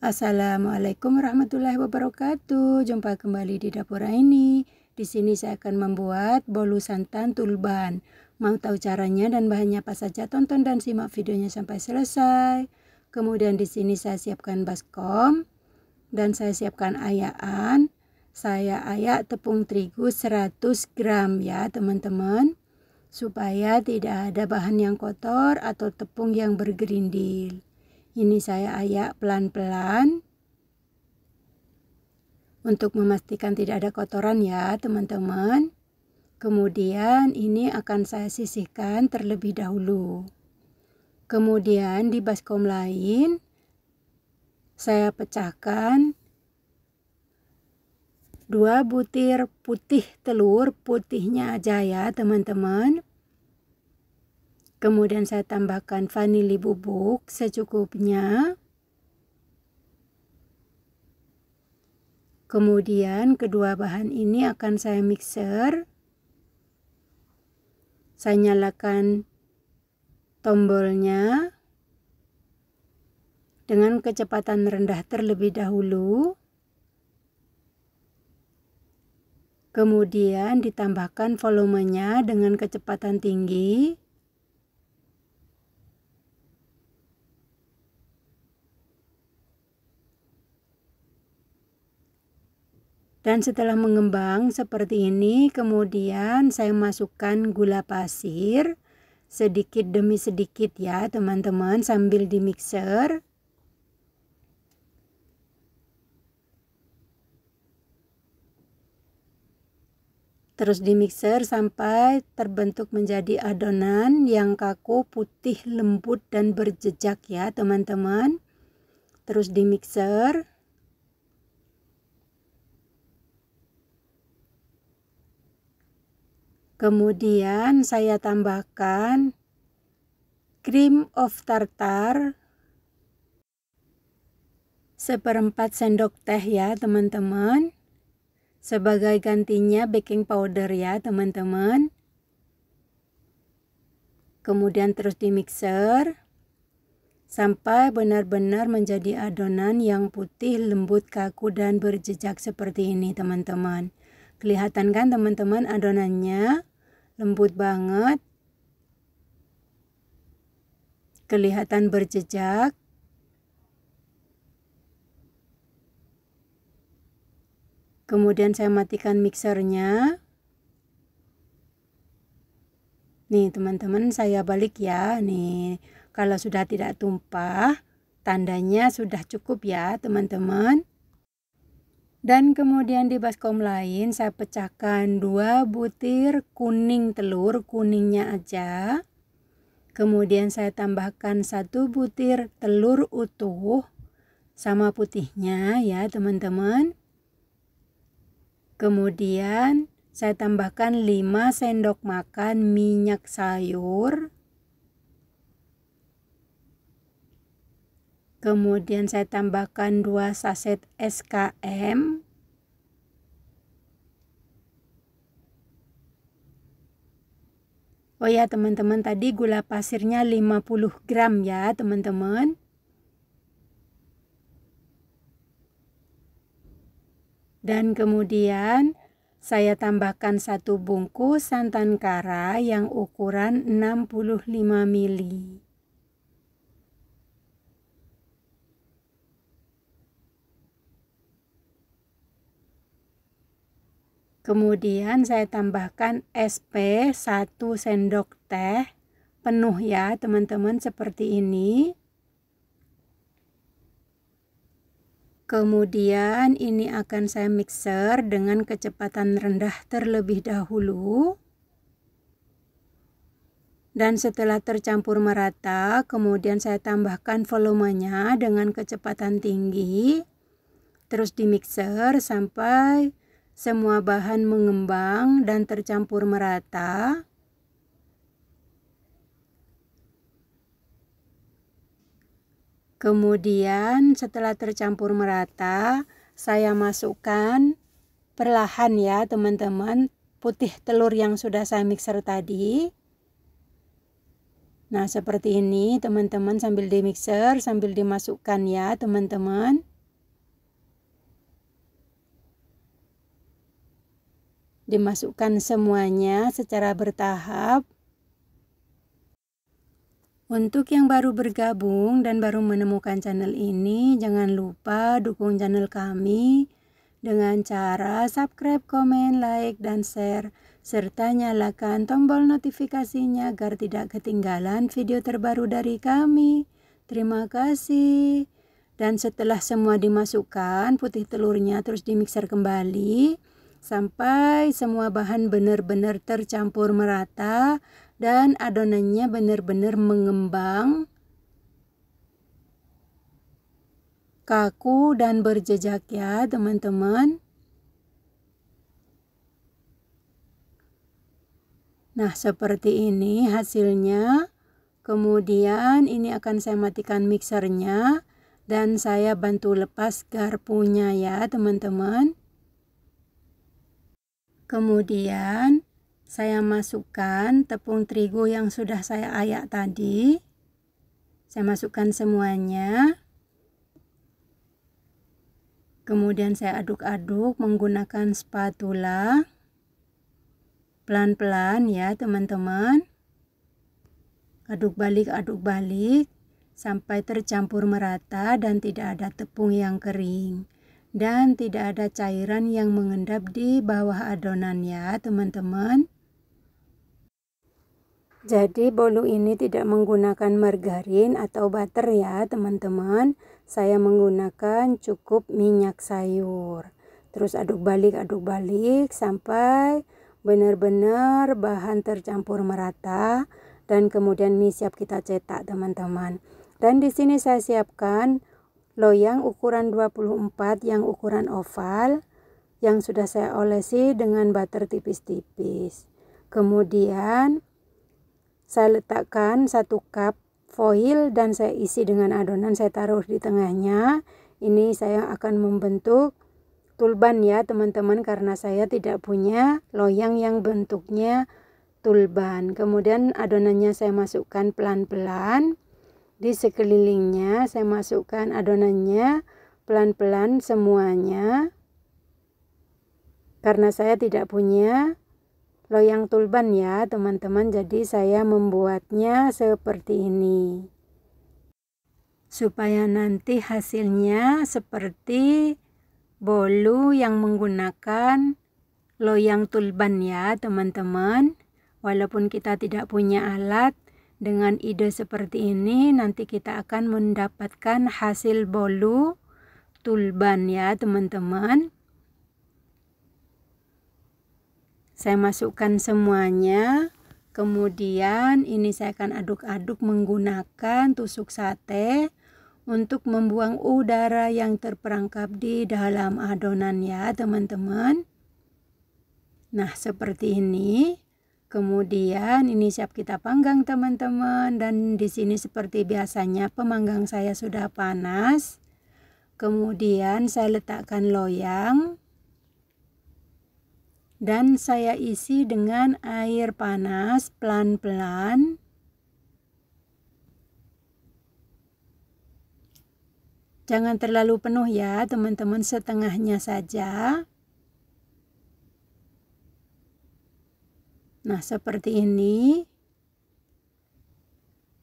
Assalamualaikum warahmatullahi wabarakatuh. Jumpa kembali di dapur ini. Di sini saya akan membuat bolu santan tulban. Mau tahu caranya dan bahannya apa saja? Tonton dan simak videonya sampai selesai. Kemudian di sini saya siapkan baskom dan saya siapkan ayaan. Saya ayak tepung terigu 100 gram ya teman-teman, supaya tidak ada bahan yang kotor atau tepung yang bergerindil. Ini saya ayak pelan-pelan untuk memastikan tidak ada kotoran ya teman-teman. Kemudian ini akan saya sisihkan terlebih dahulu. Kemudian di baskom lain saya pecahkan 2 butir putih telur, putihnya aja ya teman-teman. Kemudian saya tambahkan vanili bubuk secukupnya. Kemudian kedua bahan ini akan saya mixer. Saya nyalakan tombolnya dengan kecepatan rendah terlebih dahulu. Kemudian ditambahkan volumenya dengan kecepatan tinggi. Dan setelah mengembang seperti ini, kemudian saya masukkan gula pasir sedikit demi sedikit ya teman-teman sambil di mixer. Terus di mixer sampai terbentuk menjadi adonan yang kaku, putih, lembut dan berjejak ya teman-teman. Terus di mixer. Kemudian saya tambahkan cream of tartar 1/4 sendok teh ya teman-teman. Sebagai gantinya baking powder ya teman-teman. Kemudian terus di mixer sampai benar-benar menjadi adonan yang putih, lembut, kaku dan berjejak seperti ini teman-teman. Kelihatan kan teman-teman adonannya? Lembut banget, kelihatan berjejak. Kemudian saya matikan mixernya. Nih teman-teman, saya balik ya. Nih, kalau sudah tidak tumpah, tandanya sudah cukup ya teman-teman. Dan kemudian di baskom lain saya pecahkan 2 butir kuning telur, kuningnya aja. Kemudian saya tambahkan 1 butir telur utuh sama putihnya ya teman-teman. Kemudian saya tambahkan 5 sendok makan minyak sayur. Kemudian saya tambahkan 2 saset SKM. Oh ya teman-teman, tadi gula pasirnya 50 gram ya teman-teman. Dan kemudian saya tambahkan 1 bungkus santan kara yang ukuran 65 ml. Kemudian saya tambahkan SP 1 sendok teh penuh ya teman-teman seperti ini. Kemudian ini akan saya mixer dengan kecepatan rendah terlebih dahulu. Dan setelah tercampur merata, kemudian saya tambahkan volumenya dengan kecepatan tinggi. Terus di mixer sampai semua bahan mengembang dan tercampur merata. Kemudian setelah tercampur merata, saya masukkan perlahan ya teman-teman putih telur yang sudah saya mixer tadi. Nah seperti ini teman-teman, sambil di mixer sambil dimasukkan ya teman-teman. dimasukkan semuanya secara bertahap. Untuk yang baru bergabung dan baru menemukan channel ini, jangan lupa dukung channel kami dengan cara subscribe, komen, like, dan share, serta nyalakan tombol notifikasinya agar tidak ketinggalan video terbaru dari kami. Terima kasih. Dan setelah semua dimasukkan, putih telurnya terus dimixer kembali sampai semua bahan benar-benar tercampur merata dan adonannya benar-benar mengembang, kaku dan berjejak ya teman-teman. Nah, seperti ini hasilnya. Kemudian ini akan saya matikan mixernya dan saya bantu lepas garpunya ya teman-teman. Kemudian saya masukkan tepung terigu yang sudah saya ayak tadi. Saya masukkan semuanya. Kemudian saya aduk-aduk menggunakan spatula. Pelan-pelan ya teman-teman. Aduk balik sampai tercampur merata dan tidak ada tepung yang kering. Dan tidak ada cairan yang mengendap di bawah adonan ya teman-teman. Jadi bolu ini tidak menggunakan margarin atau butter ya teman-teman. Saya menggunakan cukup minyak sayur. Terus aduk balik sampai benar-benar bahan tercampur merata. Dan kemudian ini siap kita cetak teman-teman. Dan di sini saya siapkan loyang ukuran 24 yang ukuran oval yang sudah saya olesi dengan butter tipis-tipis. Kemudian saya letakkan 1 cup foil dan saya isi dengan adonan, saya taruh di tengahnya. Ini saya akan membentuk tulban ya teman-teman, karena saya tidak punya loyang yang bentuknya tulban. Kemudian adonannya saya masukkan pelan-pelan. Di sekelilingnya saya masukkan adonannya pelan-pelan semuanya. Karena saya tidak punya loyang tulban ya teman-teman, jadi saya membuatnya seperti ini supaya nanti hasilnya seperti bolu yang menggunakan loyang tulban ya teman-teman. Walaupun kita tidak punya alat, dengan ide seperti ini nanti kita akan mendapatkan hasil bolu tulban ya teman-teman. Saya masukkan semuanya. Kemudian ini saya akan aduk-aduk menggunakan tusuk sate untuk membuang udara yang terperangkap di dalam adonan ya teman-teman. Nah, seperti ini. Kemudian ini siap kita panggang teman-teman, dan di sini seperti biasanya pemanggang saya sudah panas. Kemudian saya letakkan loyang. Dan saya isi dengan air panas pelan-pelan. Jangan terlalu penuh ya teman-teman, setengahnya saja. Nah, seperti ini.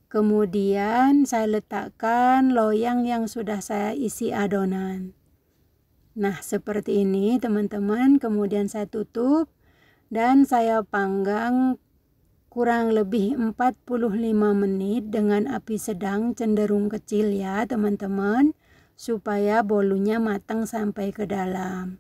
Kemudian saya letakkan loyang yang sudah saya isi adonan. Nah, seperti ini teman-teman. Kemudian saya tutup dan saya panggang kurang lebih 45 menit dengan api sedang cenderung kecil ya teman-teman, supaya bolunya matang sampai ke dalam.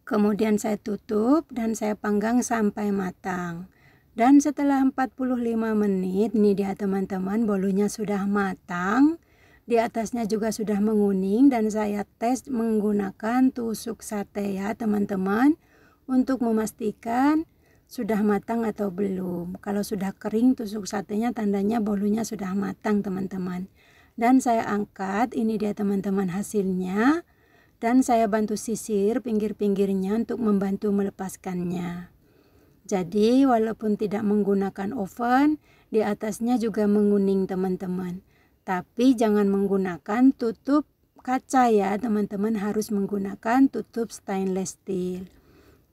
Kemudian saya tutup dan saya panggang sampai matang. Dan setelah 45 menit, ini dia teman-teman, bolunya sudah matang. Di atasnya juga sudah menguning, dan saya tes menggunakan tusuk sate ya teman-teman, untuk memastikan sudah matang atau belum. Kalau sudah kering tusuk satenya, tandanya bolunya sudah matang teman-teman. Dan saya angkat, ini dia teman-teman hasilnya. Dan saya bantu sisir pinggir-pinggirnya untuk membantu melepaskannya. Jadi walaupun tidak menggunakan oven, di atasnya juga menguning teman-teman. Tapi jangan menggunakan tutup kaca ya teman-teman, harus menggunakan tutup stainless steel.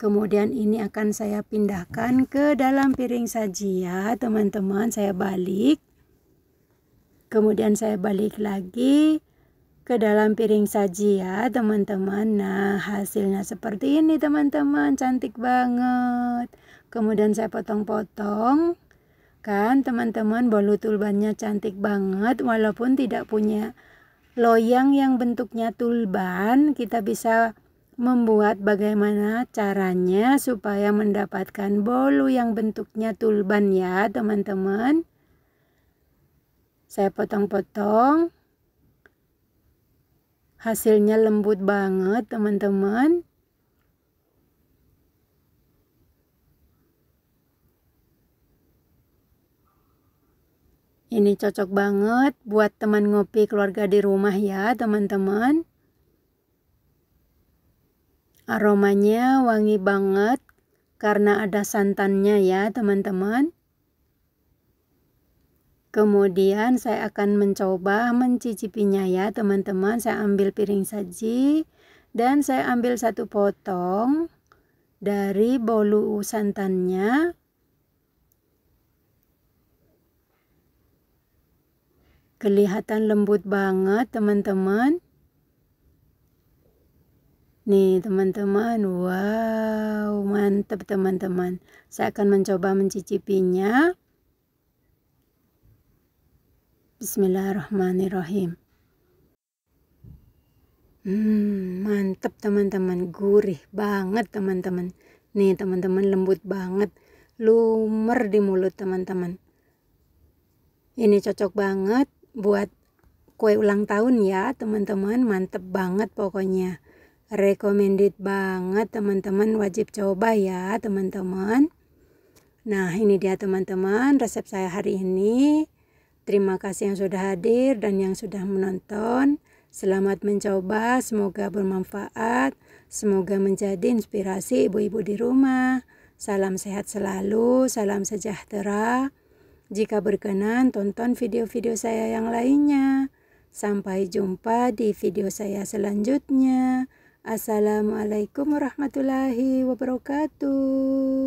Kemudian ini akan saya pindahkan ke dalam piring saji ya teman-teman. Saya balik. Kemudian saya balik lagi ke dalam piring saji ya teman-teman. Nah, hasilnya seperti ini teman-teman, cantik banget. Kemudian saya potong-potong. Kan teman-teman, bolu tulbannya cantik banget. Walaupun tidak punya loyang yang bentuknya tulban, kita bisa membuat bagaimana caranya supaya mendapatkan bolu yang bentuknya tulban ya teman-teman. Saya potong-potong. Hasilnya lembut banget teman-teman. Ini cocok banget buat teman ngopi keluarga di rumah ya teman-teman. Aromanya wangi banget karena ada santannya ya teman-teman. Kemudian saya akan mencoba mencicipinya ya teman-teman. Saya ambil piring saji dan saya ambil satu potong dari bolu santannya. Kelihatan lembut banget teman-teman. Nih teman-teman, wow, mantap teman-teman. Saya akan mencoba mencicipinya. Bismillahirrahmanirrahim. Mantap teman-teman, gurih banget teman-teman. Nih teman-teman, lembut banget, lumer di mulut teman-teman. Ini cocok banget buat kue ulang tahun ya teman-teman, mantap banget pokoknya. Recommended banget teman-teman, wajib coba ya teman-teman. Nah ini dia teman-teman resep saya hari ini. Terima kasih yang sudah hadir dan yang sudah menonton. Selamat mencoba, semoga bermanfaat, semoga menjadi inspirasi ibu-ibu di rumah. Salam sehat selalu, salam sejahtera. Jika berkenan tonton video-video saya yang lainnya. Sampai jumpa di video saya selanjutnya. Assalamualaikum warahmatullahi wabarakatuh.